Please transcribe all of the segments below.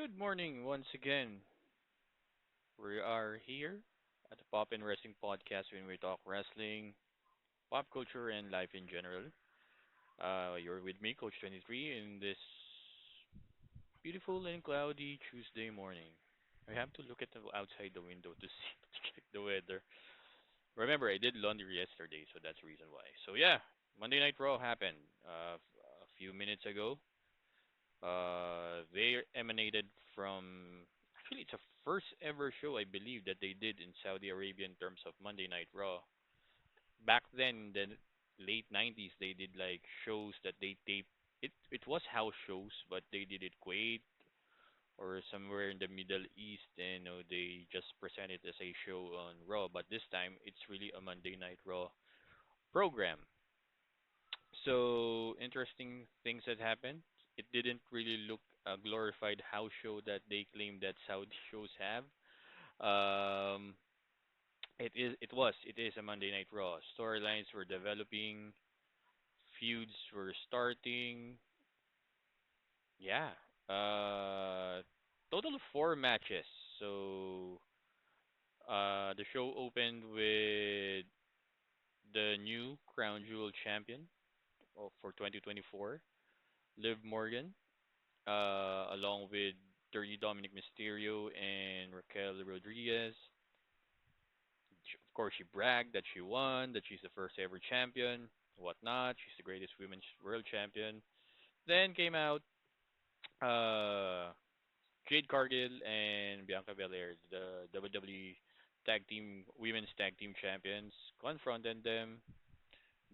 Good morning once again. We are here at the Pop and Wrestling Podcast when we talk wrestling, pop culture, and life in general. You're with me, Coach 23, in this beautiful and cloudy Tuesday morning. I have to look at the outside the window to see to check the weather. Remember, I did laundry yesterday, so that's the reason why. So yeah, Monday Night Raw happened a few minutes ago. They emanated from actually it's a first ever show I believe that they did in Saudi Arabia in terms of Monday Night Raw. Back then, in the late '90s, they did like shows that they taped. It was house shows, but they did it Kuwait or somewhere in the Middle East, and they just present it as a show on Raw. But this time, it's really a Monday Night Raw program. So interesting things that happened. It didn't really look a glorified house show that they claim that Saudi shows have. Um, it is a Monday Night Raw. Storylines were developing, feuds were starting. Yeah. Uh, Total of four matches. So the show opened with the new Crown Jewel champion for 2024, Liv Morgan, along with Dirty Dominic Mysterio and Raquel Rodriguez. Of course, she bragged that she won, that she's the first ever champion, whatnot. She's the greatest women's world champion. Then came out uh, Jade Cargill and Bianca Belair, the WWE Tag Team Women's Tag Team Champions, confronted them.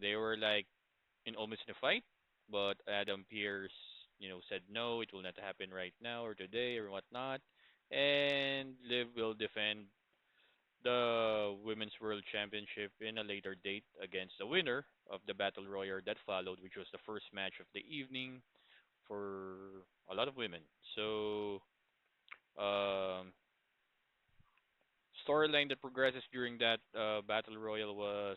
They were like in almost in a fight, but Adam Pearce, said no, it will not happen right now or today or whatnot. And Liv will defend the Women's World Championship in a later date against the winner of the Battle Royale that followed, which was the first match of the evening for a lot of women. So, um, storyline that progresses during that Battle Royal was,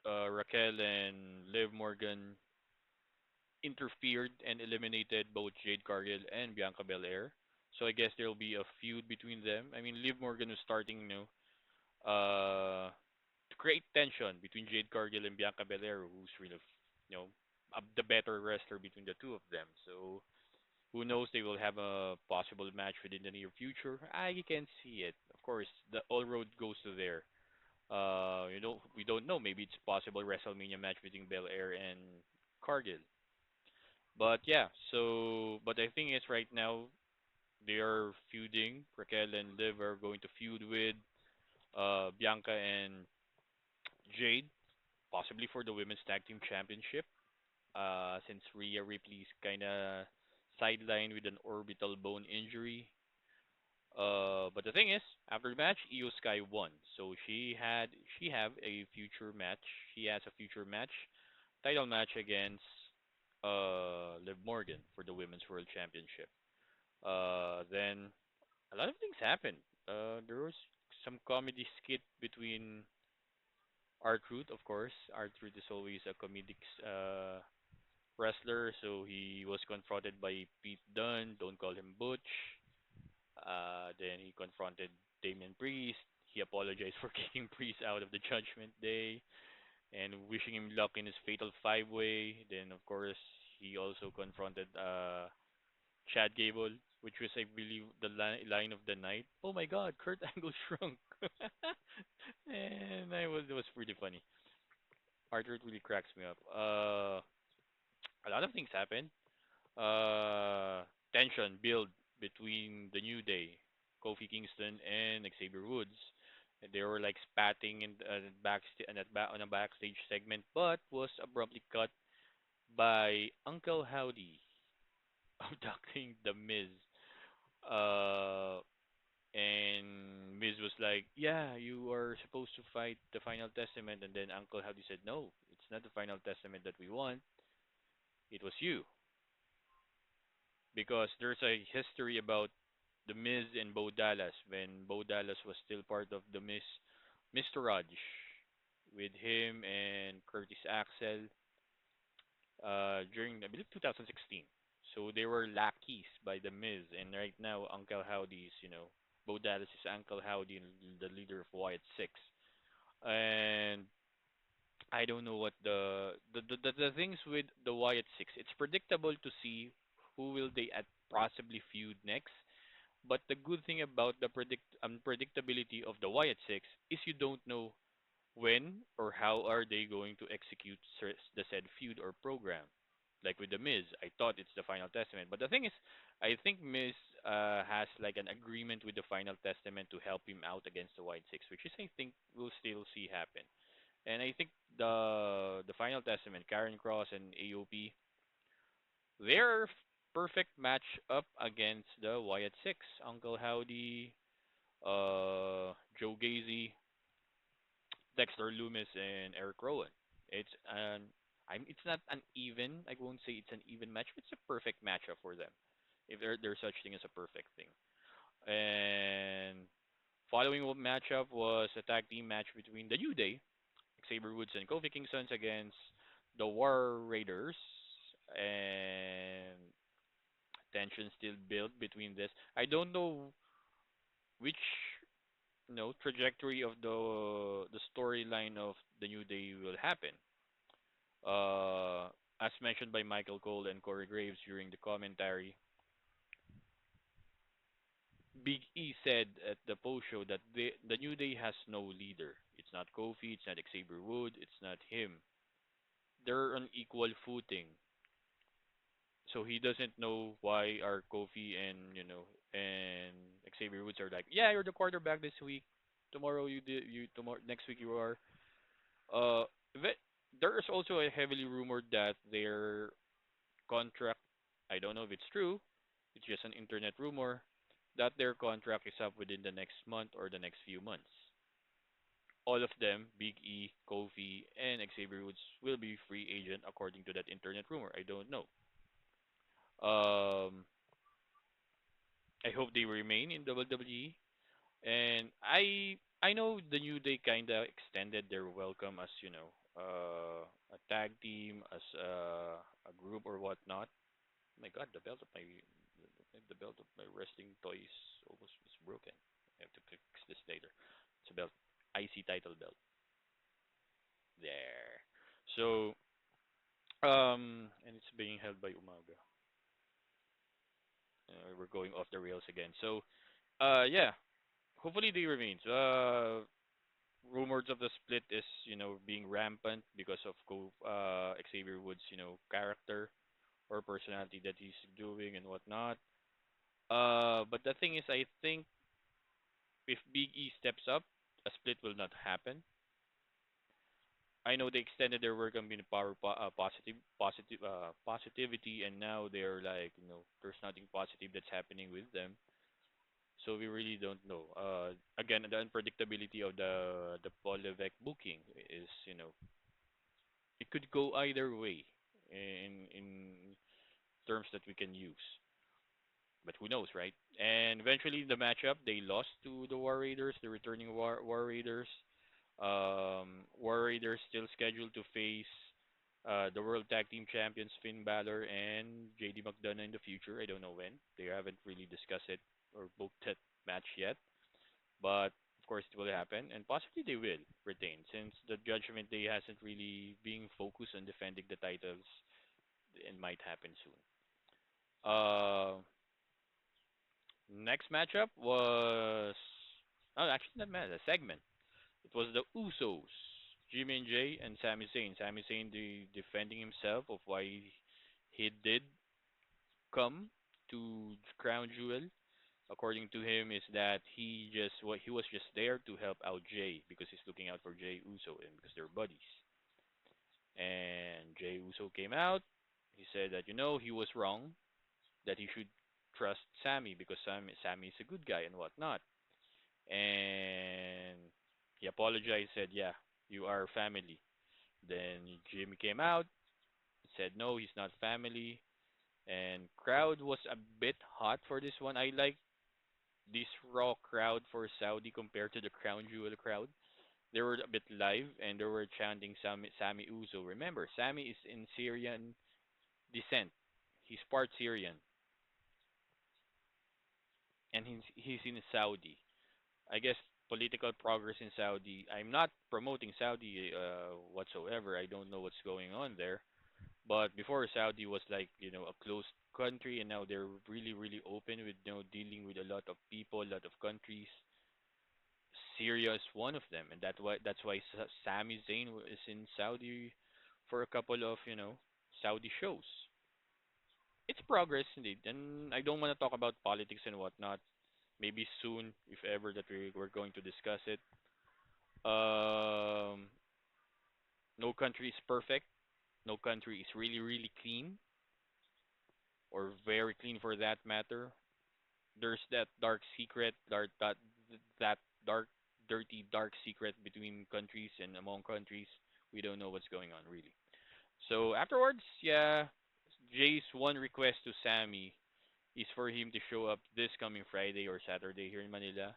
Raquel and Liv Morgan interfered and eliminated both Jade Cargill and Bianca Belair. So I guess there will be a feud between them. I mean, Liv Morgan was starting, to create tension between Jade Cargill and Bianca Belair, who's really, the better wrestler between the two of them. So who knows? They will have a possible match within the near future. I can see it. Of course, the all road goes to there. We don't know. Maybe it's possible WrestleMania match between Belair and Cargill. But yeah, but I think it's right now they are feuding. Raquel and Liv are going to feud with Bianca and Jade, possibly for the women's tag team championship. Since Rhea Ripley's kind of sidelined with an orbital bone injury. But the thing is, after the match, Io Sky won, so she have a future match. She has a future match, title match against Liv Morgan for the women's world championship. Then a lot of things happened. There was some comedy skit between R-Truth, of course. R-Truth is always a comedic wrestler, so he was confronted by Pete Dunne. Don't call him Butch. Then he confronted Damian Priest. He apologized for kicking Priest out of the Judgment Day and wishing him luck in his fatal five way. Then, of course, he also confronted Chad Gable, which was, I believe, the line of the night. Oh my God, Kurt Angle shrunk. And it was pretty funny. Arthur really cracks me up. A lot of things happened. Tension build between the New Day, Kofi Kingston and Xavier Woods. And they were like spatting in on a backstage segment, but was abruptly cut by Uncle Howdy abducting the Miz. Uh, and Miz was like, "Yeah, you are supposed to fight the Final Testament," and then Uncle Howdy said, "No, it's not the Final Testament that we want. It was you." Because there's a history about the Miz and Bo Dallas when Bo Dallas was still part of the Mr. Raj with him and Curtis Axel during I believe 2016. So they were lackeys by the Miz, and right now Uncle Howdy is, Bo Dallas is Uncle Howdy, the leader of Wyatt Six. And I don't know what the things with the Wyatt Six. It's predictable to see who will they at possibly feud next. But the good thing about the unpredictability of the Wyatt Six is you don't know when or how are they going to execute the said feud or program. Like with the Miz, I thought it's the Final Testament, but the thing is, I think Miz has like an agreement with the Final Testament to help him out against the White Six, which is I think we'll still see happen. And I think the Final Testament, Karen Cross and AOP, they're perfect match up against the Wyatt Six, Uncle Howdy, Joe Gacy, Dexter Loomis, and Eric Rowan. It's not an even. I won't say it's an even match. It's a perfect matchup for them. If there's such thing as a perfect thing. And following up matchup was a tag team match between the New Day, Xavier Woods and Kofi Kingston against the War Raiders, and tension still built between this. I don't know which trajectory of the storyline of the New Day will happen. Uh, as mentioned by Michael Cole and Corey Graves during the commentary, Big E said at the post show that the New Day has no leader. It's not Kofi, it's not Xavier Wood, it's not him. They're on equal footing. So he doesn't know why our Kofi and Xavier Woods are like, yeah, you're the quarterback this week. Tomorrow tomorrow next week you are. Uh, there is also a heavily rumored that their contract, I don't know if it's true, it's just an internet rumor, that their contract is up within the next month or the next few months. All of them, Big E, Kofi, and Xavier Woods, will be free agent according to that internet rumor. I don't know. Um, I hope they remain in WWE. And I know the New Day kinda extended their welcome as a tag team, as a group or whatnot. My God, the belt of my wrestling toys almost was broken. I have to fix this later. It's a belt, IC title belt. There. So and it's being held by Umaga. We're going off the rails again. So yeah, hopefully they remains. Rumors of the split is being rampant because of Xavier Woods character or personality that he's doing and whatnot. But the thing is, I think if Big E steps up, a split will not happen. I know they extended their work on being positivity, and now they're like, there's nothing positive that's happening with them. So we really don't know. Again, the unpredictability of the Paul Levesque booking is, it could go either way in terms that we can use. But who knows, right? And eventually, the matchup they lost to the War Raiders, the returning War Raiders. War Raiders still scheduled to face the World Tag Team Champions Finn Balor and JD McDonough in the future. I don't know when. They haven't really discussed it or booked that match yet. But of course, it will happen, and possibly they will retain since the Judgment Day hasn't really been focused on defending the titles and might happen soon. Next matchup was actually not match, a segment. It was the Usos, Jimmy and Jay, and Sami Zayn. Sami Zayn defending himself of why he did come to Crown Jewel. According to him, is that he was just there to help out Jay because he's looking out for Jay Uso and because they're buddies. And Jay Uso came out. He said that he was wrong, that he should trust Sammy because Sammy is a good guy and whatnot. And he apologized, said, "Yeah, you are family." Then Jimmy came out, said, "No, he's not family." And crowd was a bit hot for this one. I like this Raw crowd for Saudi compared to the Crown Jewel crowd. They were a bit live and they were chanting Sammy Uso. Remember, Sammy is in Syrian descent. He's part Syrian, and he's in Saudi. I guess political progress in Saudi. I'm not promoting Saudi whatsoever. I don't know what's going on there. But before Saudi was like, a closed country, and now they're really, really open with, dealing with a lot of people, a lot of countries. Syria is one of them, and that's why Sami Zayn is in Saudi for a couple of, Saudi shows. It's progress indeed, and I don't want to talk about politics and whatnot. Maybe soon, if ever that we're going to discuss it. Um, no country is perfect. No country is really, really clean or very clean for that matter. There's that dark secret, that dark, dirty, dark secret between countries and among countries. We don't know what's going on really. So afterwards, yeah, Jay's one request to Sammy is for him to show up this coming Friday or Saturday here in Manila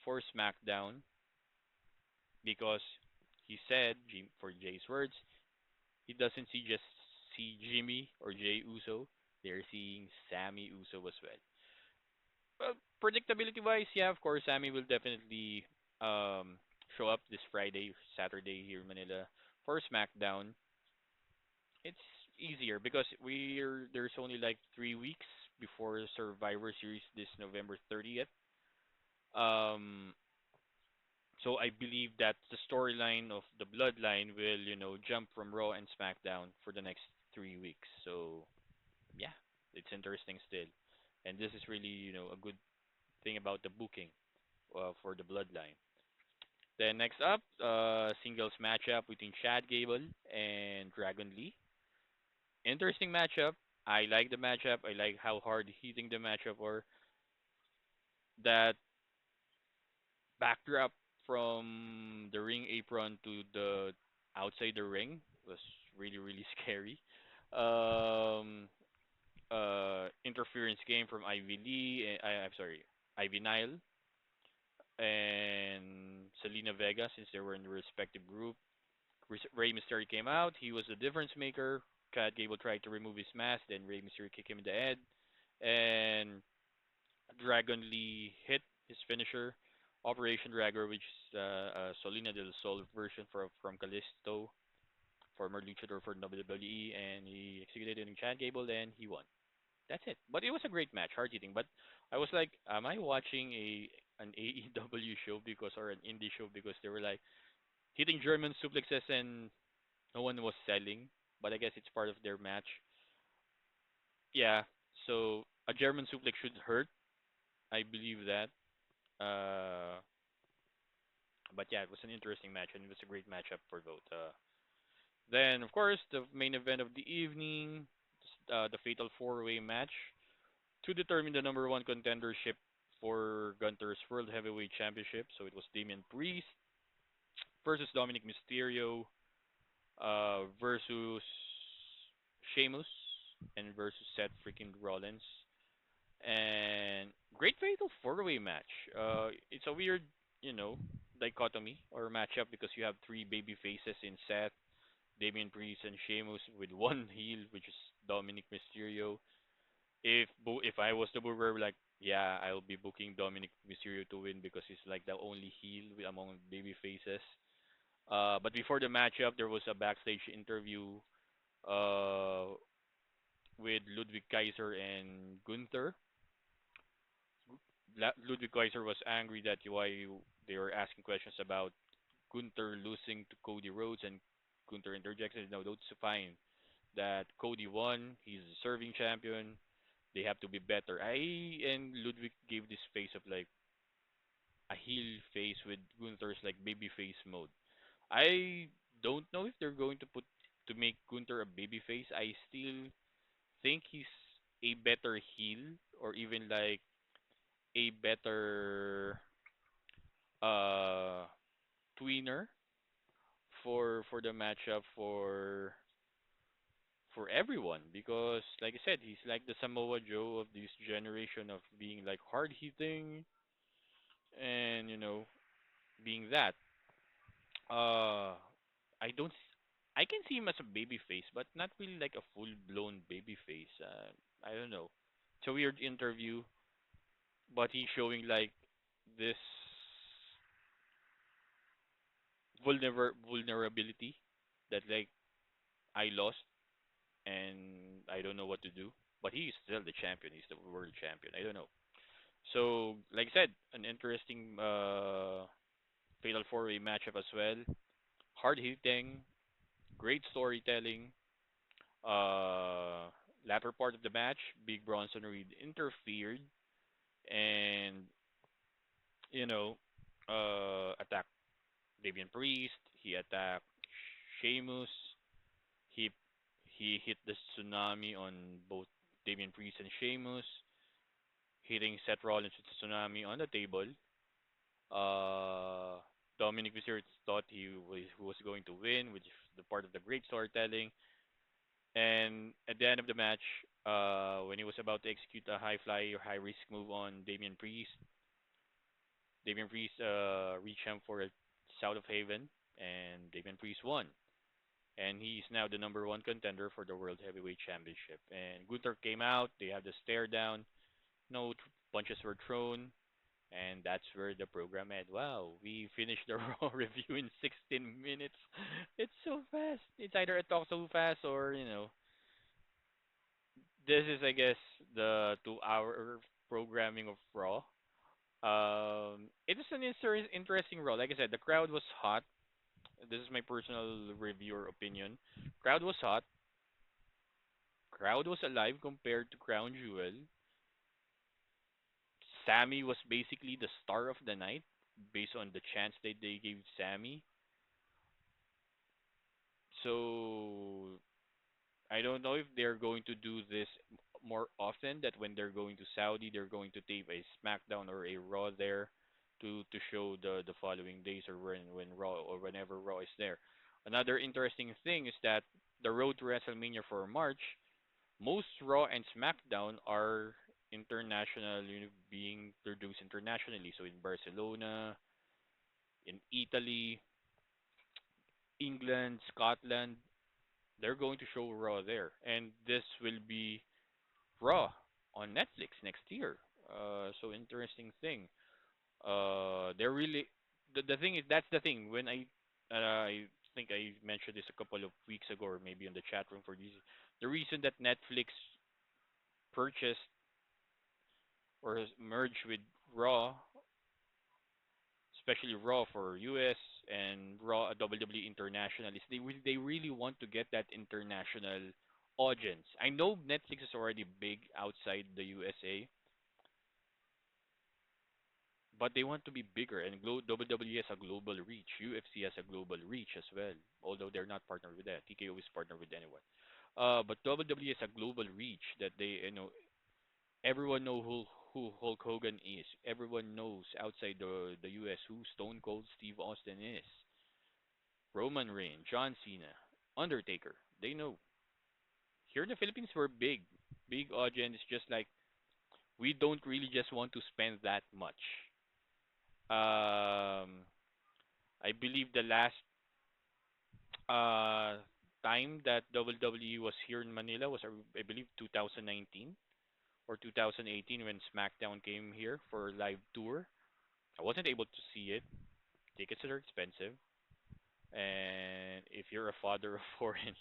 for SmackDown because he said, for Jay's words, he doesn't see Jimmy or Jay Uso. They're seeing Sammy Uso as well. Well, predictability wise, yeah, of course, Sammy will definitely um show up this Friday, Saturday here in Manila for SmackDown. It's easier because there's only like 3 weeks before Survivor Series this November 30th. Um, so I believe that the storyline of the Bloodline will, jump from Raw and SmackDown for the next 3 weeks. So yeah, it's interesting still, and this is really, a good thing about the booking for the Bloodline. Then next up, singles matchup between Chad Gable and Dragon Lee. Interesting matchup. I like the matchup. I like how hard hitting the matchup or that backdrop from the ring apron to the outside the ring was really, really scary. Um, Interference game from Ivy Lee. I'm sorry, Ivy Nile and Selena Vega since they were in the respective group. Rey Mysterio came out. He was the difference maker. Chad Gable tried to remove his mask, then Rey Mysterio kicked him in the head, and Dragon Lee hit his finisher, Operation Dragger, which is Solina del Sol version from Kalisto, former luchador for WWE, and he executed it in Chad Gable, and he won. That's it. But it was a great match, hard hitting. But I was like, am I watching an AEW show because or an indie show because they were like hitting German suplexes and no one was selling. But I guess it's part of their match. Yeah. So a German suplex should hurt. I believe that. Uh, but yeah, it was an interesting match and it was a great matchup for both. Then of course the main event of the evening, the Fatal Four Way match to determine the number one contendership for Gunter's World Heavyweight Championship. So it was Damian Priest versus Dominic Mysterio versus Sheamus and versus Seth freaking Rollins. And great fatal four-way match. It's a weird, you know, dichotomy or matchup because you have three baby faces in Seth, Damian Priest, and Sheamus with one heel, which is Dominic Mysterio. If I was the booker, like yeah, I'll be booking Dominic Mysterio to win because he's like the only heel among baby faces. But before the matchup, there was a backstage interview uh, with Ludwig Kaiser and Gunther. Ludwig Kaiser was angry that they were asking questions about Gunther losing to Cody Rhodes, and Gunther interjects, "No, that's fine. That Cody won. He's a serving champion. They have to be better." And Ludwig gave this face of like a heel face with Gunther's like baby face mode. I don't know if they're going to make Gunther a baby face. I still think he's a better heel or even like a better uh tweener for the matchup for everyone because like I said, he's like the Samoa Joe of this generation of being like hard hitting and being that. Uh I don't I can see him as a baby face, but not really like a full blown baby face. I don't know. It's a weird interview, but he's showing like this vulnerability that like I lost and I don't know what to do. But he's still the champion. He's the world champion. I don't know. So, like I said, an interesting fatal four-way matchup as well. Hard hitting, great storytelling. Uh, Latter part of the match, Big Bronson Reed interfered and you know attacked Damian Priest. He attacked Sheamus. He he hit the tsunami on both Damian Priest and Sheamus, hitting Seth Rollins with the tsunami on the table. Uh, Dominic Mysterio thought he was going to win, which is the part of the great storytelling. And at the end of the match, when he was about to execute a high fly or high risk move on Damian Priest reached him for a South of Haven, and Damian Priest won. And he's now the number one contender for the World Heavyweight Championship. And Gunther came out. They had the stare down. No punches were thrown. And that's where the program ended. Wow, we finished the Raw review in 16 minutes. It's so fast. It's either I talk so fast or, this is, I guess, the 2 hour programming of Raw. It is an interesting Raw. Like I said, the crowd was hot. This is my personal reviewer opinion. Crowd was hot. Crowd was alive compared to Crown Jewel. Sammy was basically the star of the night based on the chance that they gave Sammy. So I don't know if they're going to do this more often. That when they're going to Saudi, they're going to tape a SmackDown or a Raw there to show the following days or when Raw or whenever Raw is there. Another interesting thing is that the road to WrestleMania for March, most Raw and SmackDown are international, being produced internationally. So in Barcelona, in Italy, England, Scotland, they're going to show Raw there, and this will be Raw on Netflix next year. So interesting thing. They're really the thing is that's the thing. When I think I mentioned this a couple of weeks ago, or maybe on the chat room for this, the reason that Netflix purchased or has merged with Raw, especially Raw for US and Raw WWE International, is they really want to get that international audience. I know Netflix is already big outside the USA, but they want to be bigger, and WWE has a global reach. UFC has a global reach as well, although they're not partnered with that. TKO is partnered with anyone. But WWE has a global reach that everyone know who Hulk Hogan is. Everyone knows outside the US who Stone Cold Steve Austin is. Roman Reigns, John Cena, Undertaker. They know. Here in the Philippines, we're big, big audience. Just like we don't really just want to spend that much. Um, I believe the last uh time that WWE was here in Manila was I believe 2019 or 2018 when SmackDown came here for a live tour. I wasn't able to see it. Tickets are expensive, and if you're a father of four and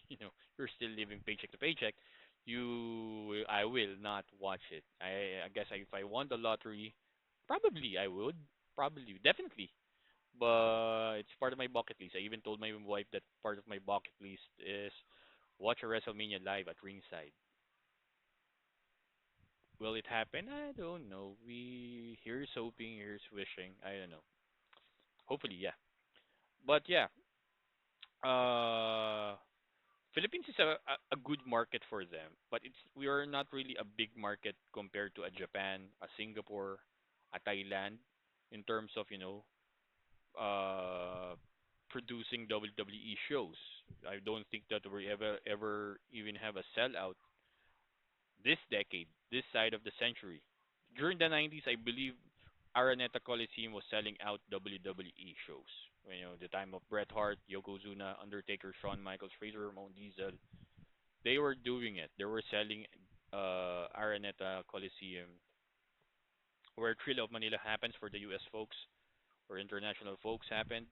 you're still living paycheck to paycheck, I will not watch it. I guess if I won the lottery, probably I would, probably definitely. But it's part of my bucket list. I even told my wife that part of my bucket list is watch a WrestleMania live at ringside. Will it happen? I don't know. Here's hoping, here's wishing. I don't know. Hopefully, yeah. But yeah, uh, Philippines is a good market for them, but we are not really a big market compared to a Japan, a Singapore, a Thailand, in terms of uh, producing WWE shows. I don't think that we ever even have a sellout this decade, this side of the century. During the 90s, I believe Araneta Coliseum was selling out WWE shows. The time of Bret Hart, Yokozuna, Undertaker, Shawn Michaels, Fraser, Ramon Diesel. They were doing it. They were selling Araneta Coliseum, where Thrill of Manila happens for the U.S. folks, or international folks happened.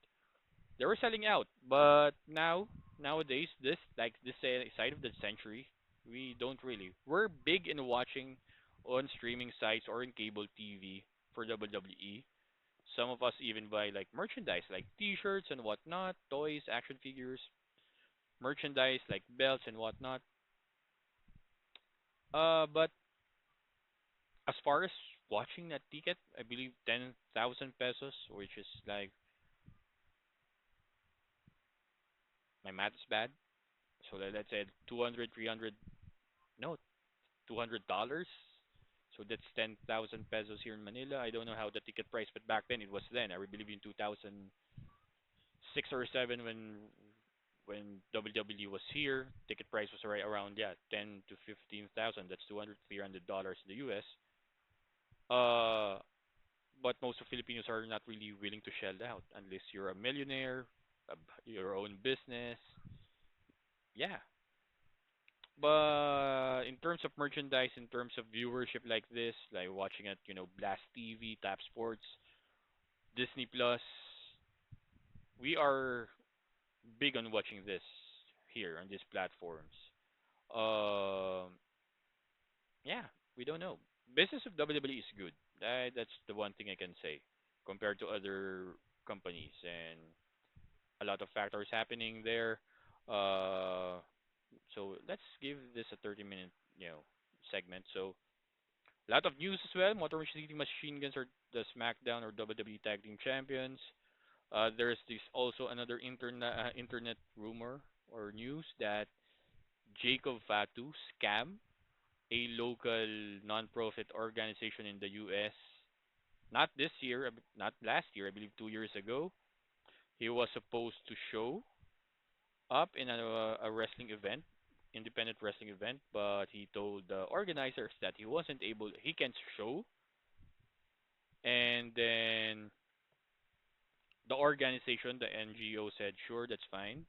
They were selling out, but nowadays, side of the century, we don't really. We're big in watching on streaming sites or in cable TV for WWE. Some of us even buy like merchandise, like T-shirts and whatnot, toys, action figures, merchandise like belts and whatnot. But as far as watching that ticket, I believe 10,000 pesos, which is like my math is bad. So let's say 200, 300, no, $200. So that's 10,000 pesos here in Manila. I don't know how the ticket price, but back then it was then. I believe in 2006 or 7 when WWE was here, ticket price was right around, yeah, 10 to 15,000. That's 200, $300 in the US. Uh, but most of Filipinos are not really willing to shell out unless you're a millionaire, your own business. Yeah. But in terms of merchandise, in terms of viewership like this, like watching at, Blast TV, Tap Sports, Disney Plus, we are big on watching this here on these platforms. Um, yeah, we don't know. Business of WWE is good. That's the one thing I can say compared to other companies, and a lot of factors happening there. Uh, so let's give this a 30-minute, segment. So a lot of news as well. Motor City Machine Guns are the SmackDown or WWE Tag Team Champions. There's this also another internet rumor or news that Jacob Fatu scam a local non-profit organization in the U.S. Not this year, not last year, I believe 2 years ago. He was supposed to show up in a wrestling event, independent wrestling event, but he told the organizers that he wasn't able, he can't show, and then the organization, the NGO said, sure, that's fine.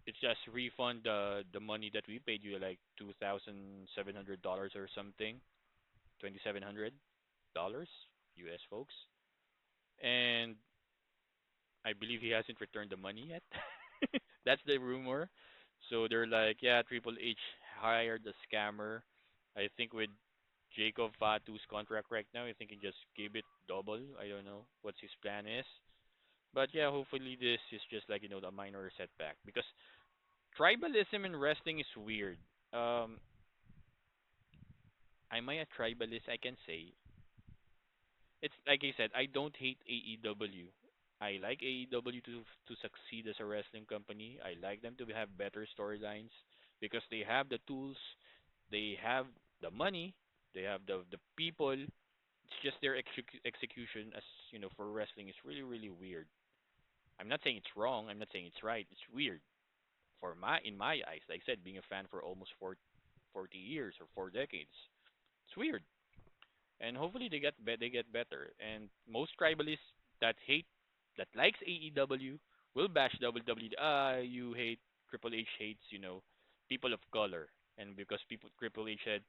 It's just refund the money that we paid you, like $2,700 or something, $2,700 US folks, and I believe he hasn't returned the money yet. That's the rumor. So they're like, yeah, Triple H hired the scammer. I think with Jacob Fatu's contract right now, I think he just gave it double. I don't know what his plan is. But yeah, hopefully this is just like, the minor setback. Because tribalism in wrestling is weird. Um, am I a tribalist? I can say it's like I said. I don't hate AEW. I like AEW to succeed as a wrestling company. I like them to have better storylines because they have the tools, they have the money, they have the people. It's just their execution as for wrestling is really really weird. I'm not saying it's wrong. I'm not saying it's right. It's weird for my in my eyes. Like I said, being a fan for almost 40 years or 4 decades, it's weird. And hopefully they get better. And most tribalists that hate that likes AEW will bash WWE. You hate Triple H hates people of color, and because people Triple H said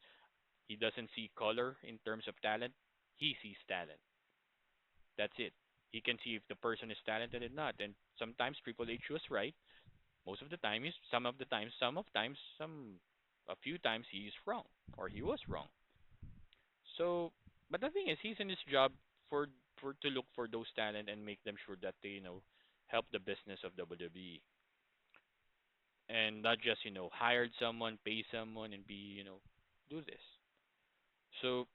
he doesn't see color in terms of talent, he sees talent. That's it. He can see if the person is talented or not. And sometimes Triple H was right. Most of the time, a few times he is wrong or he was wrong. So, but the thing is, he's in his job for to look for those talent and make them sure that they help the business of WWE and not just hired someone, pay someone, and be do this. So,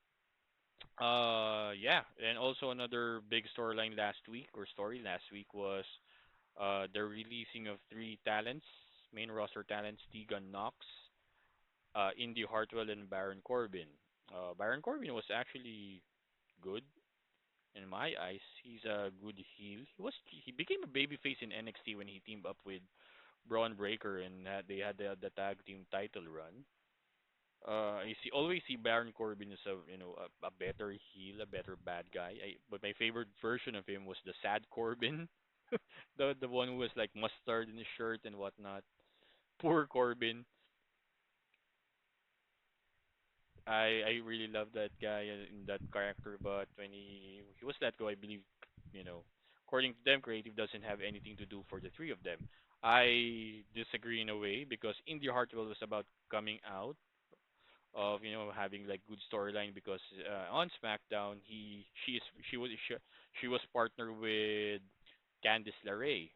yeah, and also another big storyline last week was the releasing of three talents, main roster talents: Tegan Knox, Indy Hartwell, and Baron Corbin. Baron Corbin was actually good in my eyes. He's a good heel. He became a babyface in NXT when he teamed up with Braun Breaker and they had the tag team title run. Always see Baron Corbin as a better heel, a better bad guy. But my favorite version of him was the sad Corbin. The one who was like mustard in his shirt and whatnot. Poor Corbin. I really love that guy in that character, but when he was let go, I believe, you know, according to them, creative doesn't have anything to do for the three of them. I disagree in a way because Indy Hartwell was about coming out of having like good storyline because on SmackDown she was partnered with Candice LeRae,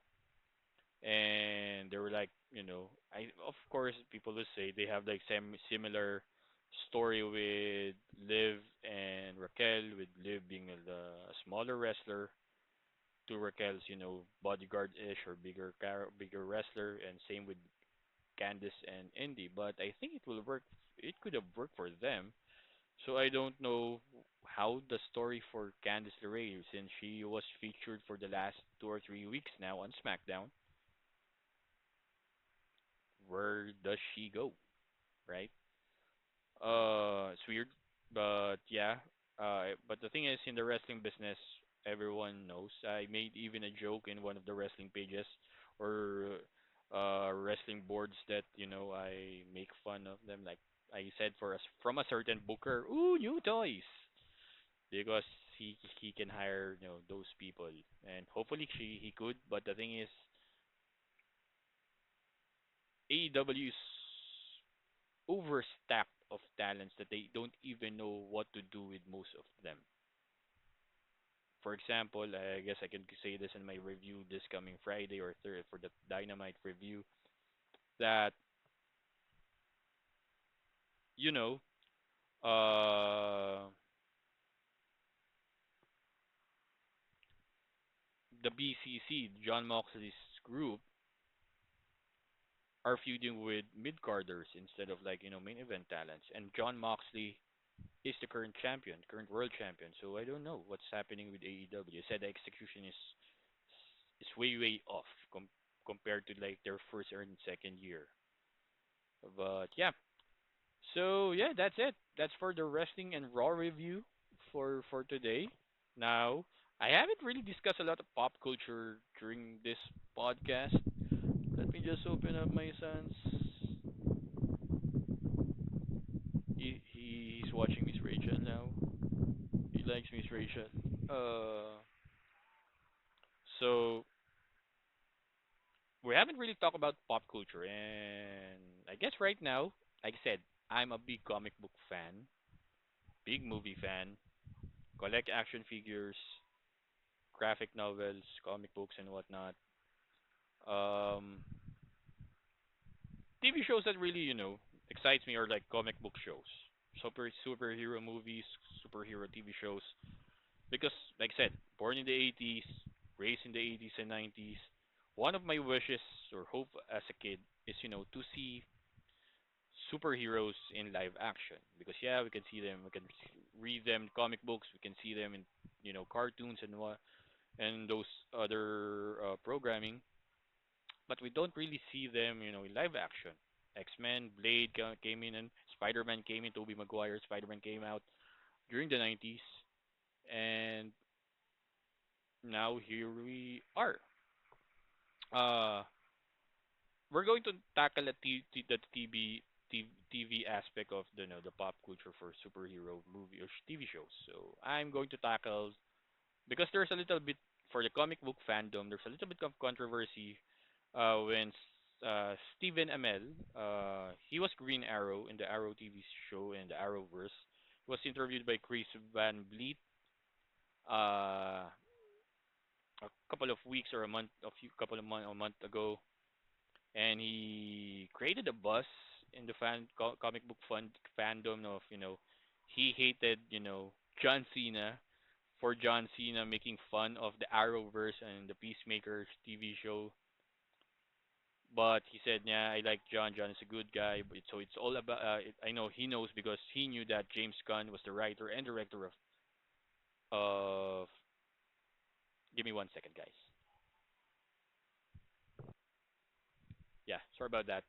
and they were like, I of course people will say they have like similar story with Liv and Raquel, with Liv being the smaller wrestler to Raquel's bodyguard ish or bigger wrestler, and same with Candice and Indy. But I think it will work. It could have worked for them. So I don't know how the story for Candice LeRae, since she was featured for the last 2 or 3 weeks now on SmackDown. Where does she go, right? It's weird, but yeah. But the thing is, in the wrestling business, everyone knows. I made even a joke in one of the wrestling pages or wrestling boards that I make fun of them. Like I said, for us from a certain booker, ooh, new toys, because he can hire those people, and hopefully he could. But the thing is, AEW is overstacked of talents that they don't even know what to do with most of them. For example, I guess I can say this in my review this coming Friday or third for the Dynamite review, that you know uh the BCC, John Moxley's group, are feuding with mid carders instead of like main event talents, and John Moxley is the current champion, current world champion. So I don't know what's happening with AEW. Said the execution is way off compared to like their first or second year. But yeah, so yeah, that's it. That's for the wrestling and Raw review for today. Now, I haven't really discussed a lot of pop culture during this podcast. Let me just open up my son's. He's watching Miss Rachel now. He likes Miss Rachel. Uh, so we haven't really talked about pop culture, and I guess right now, like I said, I'm a big comic book fan, big movie fan, collect action figures, graphic novels, comic books, and whatnot. Um, TV shows that really, excites me are like comic book shows, superhero movies, superhero TV shows. Because, like I said, born in the 80s, raised in the 80s and 90s, one of my wishes or hope as a kid is, to see superheroes in live action. Because yeah, we can see them, we can read them in comic books, we can see them in, cartoons and what and those other programming, but we don't really see them, in live action. X-Men, Blade came in, and Spider-Man came in. Tobey Maguire, Spider-Man came out during the 90s, and now here we are. Uh, we're going to tackle the TV aspect of the pop culture for superhero movie or TV shows. So I'm going to tackle, because there's a little bit for the comic book fandom. There's a little bit of controversy when Stephen Amell, he was Green Arrow in the Arrow TV show in the Arrowverse. He was interviewed by Chris Van Vliet uh, a couple of weeks or a month ago, and he created a buzz in the comic book fandom of he hated John Cena for John Cena making fun of the Arrowverse and the Peacemaker TV show. But he said, "Yeah, I like John. John is a good guy." But so it's all about. I know he knows because he knew that James Gunn was the writer and director of. Give me 1 second, guys. Yeah, sorry about that.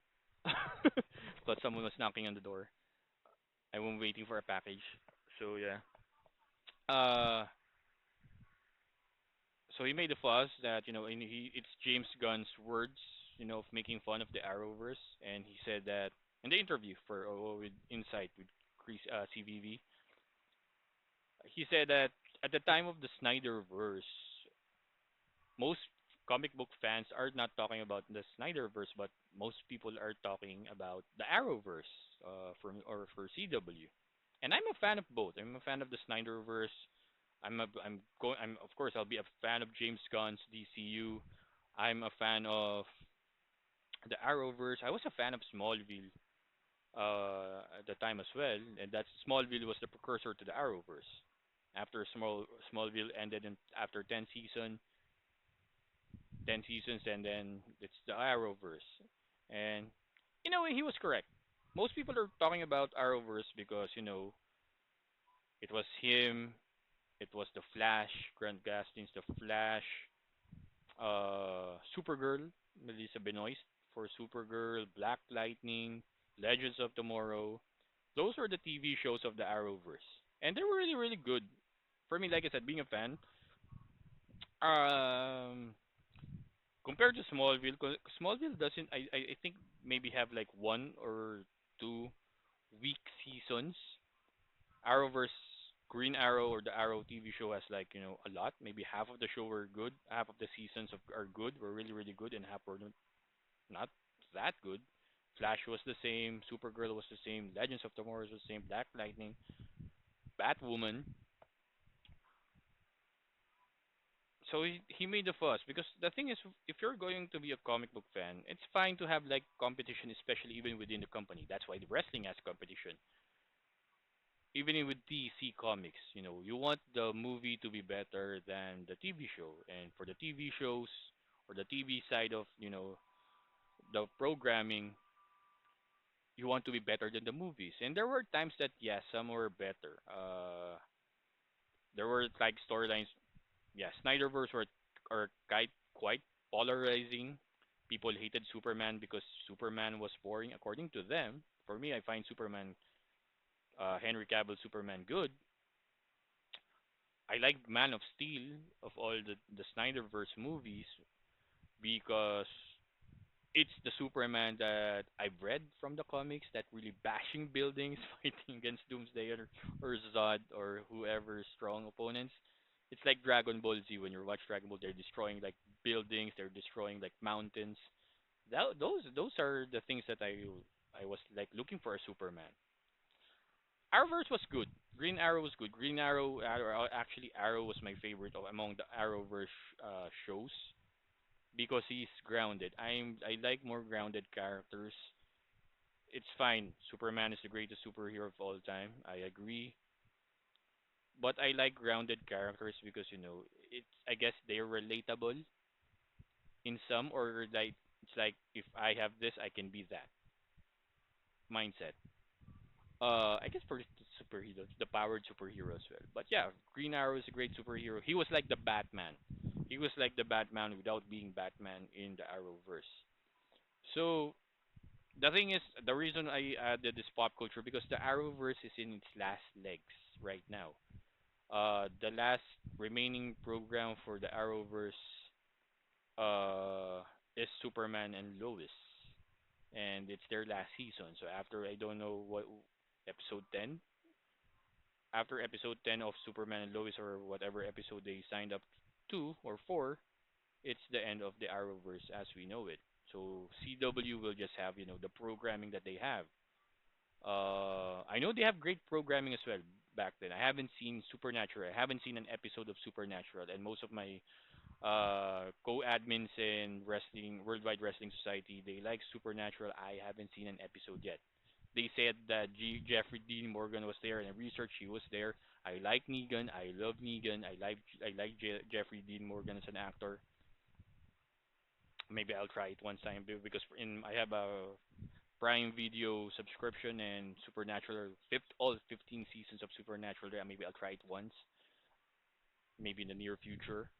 Thought someone was knocking on the door. I was waiting for a package. So yeah. Uh, So he made a fuss that and it's James Gunn's words, of making fun of the Arrowverse, and he said that in the interview for with Insight with Chris CVV, he said that at the time of the Snyderverse, most comic book fans are not talking about the Snyderverse, but most people are talking about the Arrowverse, for CW. And I'm a fan of both. I'm a fan of the Snyderverse. I'm of course I'll be a fan of James Gunn's DCU. I'm a fan of the Arrowverse. I was a fan of Smallville at the time as well, and that Smallville was the precursor to the Arrowverse. After Smallville ended after 10 seasons, and then it's the Arrowverse. And he was correct. Most people are talking about Arrowverse because it was him, it was the Flash, Grant Gustin's the Flash, Supergirl, Melissa Benoist for Supergirl, Black Lightning, Legends of Tomorrow. Those were the TV shows of the Arrowverse, and they were really really good. For me, like I said, being a fan, um, compared to Smallville, 'cause Smallville doesn't. I think maybe have like one or two weak seasons. Arrowverse, Green Arrow or the Arrow TV show has like a lot. Maybe half of the show were good, half of the seasons are good, were really really good, and half were not that good. Flash was the same, Supergirl was the same, Legends of Tomorrow was the same, Black Lightning, Batwoman. So he made the fuss because the thing is, if you're going to be a comic book fan, it's fine to have like competition, especially even within the company. That's why the wrestling has competition. Even with DC Comics, you want the movie to be better than the TV show, and for the TV shows or the TV side of the programming, you want to be better than the movies. And there were times that yes, some were better. There were like storylines. Yeah, Snyderverse were are quite polarizing. People hated Superman because Superman was boring, according to them. For me, I find Henry Cavill Superman good. I like Man of Steel of all the Snyderverse movies because it's the Superman that I've read from the comics that really bashing buildings, fighting against Doomsday or Zod or whoever strong opponents. It's like Dragon Ball Z when you watch Dragon Ball, they're destroying like buildings, they're destroying like mountains. Those are the things that I was like looking for a Superman. Arrowverse was good. Green Arrow was good. Actually Arrow was my favorite among the Arrowverse shows because he's grounded. I like more grounded characters. It's fine. Superman is the greatest superhero of all time. I agree. But I like grounded characters because it's I guess they're relatable in some or like it's like if I have this I can be that mindset. I guess for the superheroes, the powered superhero as well. But yeah, Green Arrow is a great superhero. He was like the Batman. He was like the Batman without being Batman in the Arrowverse. So the thing is, the reason I added this pop culture because the Arrowverse is in its last legs right now. The last remaining program for the Arrowverse is Superman and Lois, and it's their last season. So after I don't know what episode 10, after episode 10 of Superman and Lois or whatever episode they signed up to or for, it's the end of the Arrowverse as we know it. So CW will just have the programming that they have. I know they have great programming as well back then. I haven't seen Supernatural. I haven't seen an episode of Supernatural, and most of my co-admins in wrestling Worldwide Wrestling Society they like Supernatural. I haven't seen an episode yet. They said that Jeffrey Dean Morgan was there, and I researched he was there. I like Negan. I love Negan. I like Jeffrey Dean Morgan as an actor. Maybe I'll try it one time because in I have a Prime Video subscription and Supernatural, all 15 seasons of Supernatural there. Maybe I'll try it once, maybe in the near future.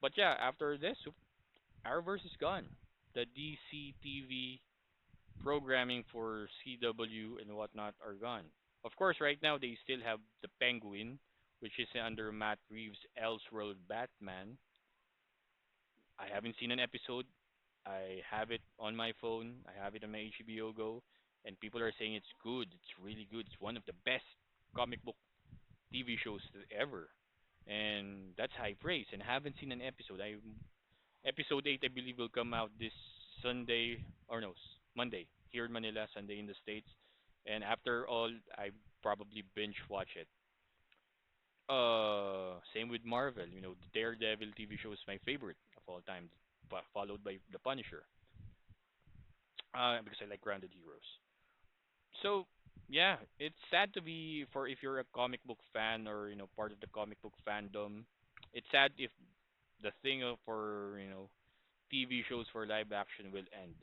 But yeah, after this, Arrowverse is gone. The DC TV programming for CW and whatnot are gone. Of course, right now they still have the Penguin, which is under Matt Reeves' Elseworld Batman. I haven't seen an episode. I have it on my phone. I have it on my HBO Go, and people are saying it's good. It's really good. It's one of the best comic book TV shows ever, and that's high praise. And I haven't seen an episode. I Episode 8, I believe, will come out this Sunday or no Monday here in Manila, Sunday in the States. And after all, I probably binge watch it. Same with Marvel. You know, the Daredevil TV show is my favorite of all time, followed by The Punisher. Because I like grounded heroes. So yeah, it's sad to be for if you're a comic book fan or part of the comic book fandom. It's sad if the thing for TV shows for live action will end.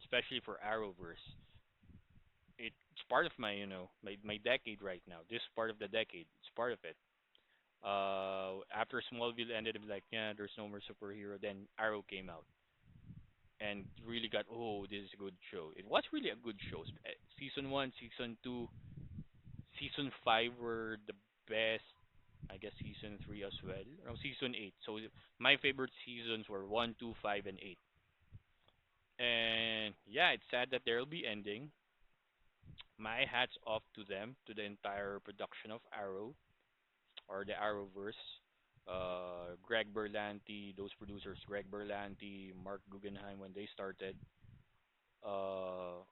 Especially for Arrowverse. It's part of my decade right now. This part of the decade. It's part of it. After Smallville ended, I'm like, yeah, there's no more superhero. Then Arrow came out and really got, oh, this is a good show. It was really a good show. Season one, season two, season five were the best. I guess season three as well. No, season eight. So my favorite seasons were one, two, five, and eight. And yeah, it's sad that they'll be ending. My hats off to them, to the entire production of Arrow or the Arrowverse. Greg Berlanti, those producers, Greg Berlanti, Mark Guggenheim, when they started. Uh,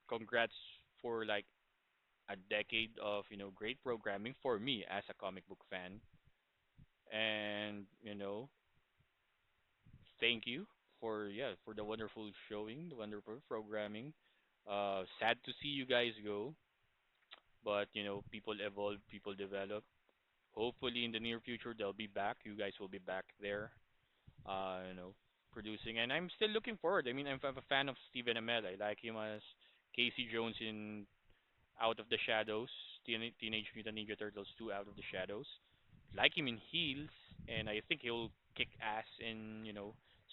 Congrats for like a decade of great programming for me as a comic book fan, and thank you for the wonderful showing, the wonderful programming. Sad to see you guys go, but people evolve, people develop. Hopefully, in the near future, they'll be back. You guys will be back there, producing. And I'm still looking forward. I mean, I'm a fan of Stephen Amell. I like him as Casey Jones in Out of the Shadows, Teenage Mutant Ninja Turtles 2 Out of the Shadows. Like him in Heels, and I think he'll kick ass in,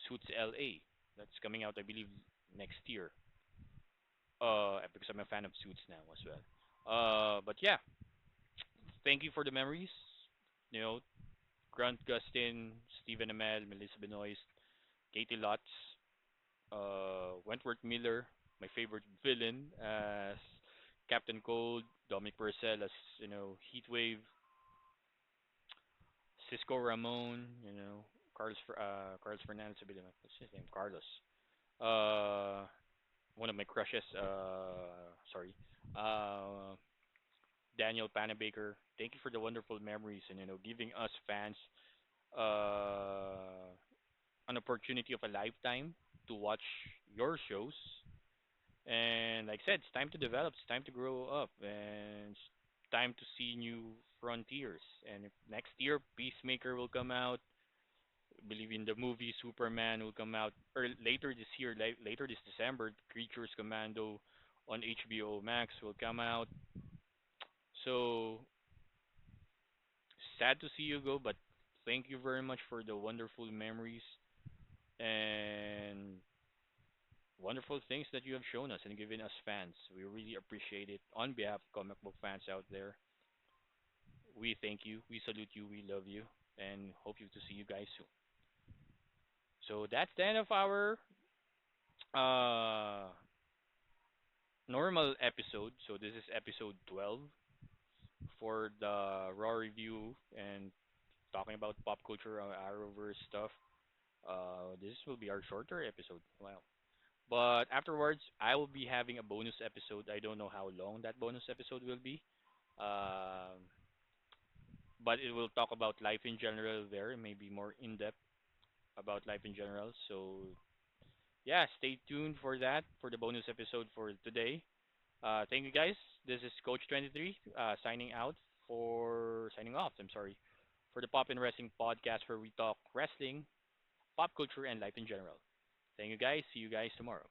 Suits LA. That's coming out, I believe, next year. Because I'm a fan of Suits now as well. But yeah, thank you for the memories. You know, Grant Gustin, Stephen Amell, Melissa Benoist, Katie Lotz, Wentworth Miller, my favorite villain as Captain Cold, Dominic Purcell as Heatwave, Cisco Ramon, Carlos Fernandez, I believe. What's his name? Carlos. Uh, One of my crushes. Sorry. Uh, Daniel Panabaker. Thank you for the wonderful memories and giving us fans uh an opportunity of a lifetime to watch your shows. And like I said, it's time to develop, it's time to grow up, and it's time to see new frontiers. And if next year Peacemaker will come out, I believe in the movie Superman will come out, or later this year, later this December, Creatures Commando on HBO Max will come out. So sad to see you go, but thank you very much for the wonderful memories and wonderful things that you have shown us and given us fans. We really appreciate it. On behalf of comic book fans out there, we thank you, we salute you, we love you, and hope you to see you guys soon. So that's the end of our uh normal episode. So this is episode 12 for the raw review and talking about pop culture, Arrowverse stuff. This will be our shorter episode. Wow. But afterwards, I will be having a bonus episode. I don't know how long that bonus episode will be. Um, but it will talk about life in general there, maybe more in depth about life in general. So yeah, stay tuned for that for the bonus episode for today. Thank you guys. This is Coach 23 signing off. I'm sorry for the Pop and Wrestling podcast where we talk wrestling, pop culture, and life in general. Thank you guys. See you guys tomorrow.